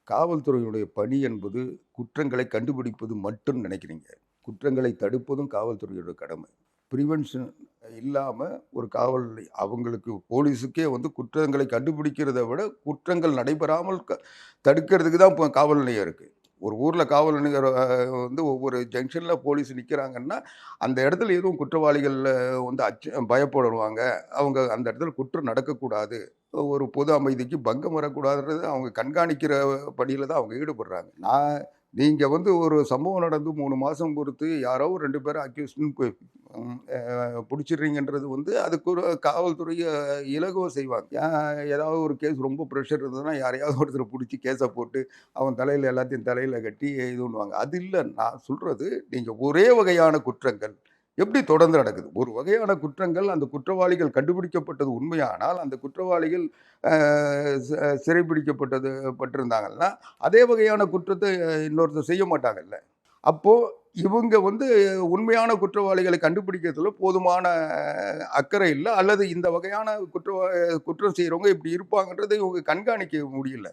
காவல்துறையினுடைய பணி என்பது குற்றங்களை கண்டுபிடிப்பது மட்டும் நினைக்கிறீங்க. குற்றங்களை தடுப்பதும் காவல்துறையோட கடமை. பிரிவென்ஷன் இல்லாம ஒரு காவல் அவங்களுக்கு போலீஸுக்கே வந்து குற்றங்களை கண்டுபிடிக்கிறத விட, குற்றங்கள் நடைபெறாமல் தடுக்கிறதுக்கு தான் இப்போ காவல் நிலையம் இருக்கு. ஒரு ஊர்ல காவல் நிலையம் வந்து ஒவ்வொரு ஜங்ஷன்ல போலீஸ் நிக்கிறாங்கன்னா, அந்த இடத்துல எதுவும் குற்றவாளிகள் வந்து பயப்படுவாங்க. அவங்க அந்த இடத்துல குற்றம் நடக்கக்கூடாது. ஒரு பொது அமைதிக்கு பங்கம் வரக்கூடாதுன்றது அவங்க கண்காணிக்கிற பணியில தான் அவங்க ஈடுபடுறாங்க. நீங்க வந்து ஒரு சம்பவம் நடந்து 3 மாசம் பொறுத்து யாரோ ஒரு 2 பேர அக்யூஸ்ட்ன்னு போய் புடிச்சிடுறீங்கன்றது வந்து அதுக்கு ஒரு காவல்துறை இலகுவா செய்வாங்க. ஏதாவது ஒரு கேஸ் ரொம்ப பிரஷர் இருந்ததுன்னா, யாரையாவது ஒருத்தர புடிச்சு கேஸ போட்டு, அவன் தலையில எல்லாத்தையும் தலையில கட்டி இது பண்ணுவாங்க. அது இல்ல நான் சொல்றது, நீங்க ஒரே வகையான குற்றங்கள் எப்படி தொடர்ந்து நடக்குது? ஒரு வகையான குற்றங்கள், அந்த குற்றவாளிகள் கண்டுபிடிக்கப்பட்டது உண்மையானால், அந்த குற்றவாளிகள் அ ச சிறைபிடிக்கப்பட்டது பட்டிருந்தாங்கன்னா, அதே வகையான குற்றத்த இன்னொருத்தர் செய்ய மாட்டாங்கல்ல. அப்போ இவங்க வந்து உண்மையான குற்றவாளிகளை கண்டுபிடிக்கிறதுல போதுமான அக்கறை இல்ல. அல்லது இந்த வகையான குற்றம் செய்றவங்க இப்படி இருப்பாங்கன்றத இவங்க கண்காணிக்க முடியல.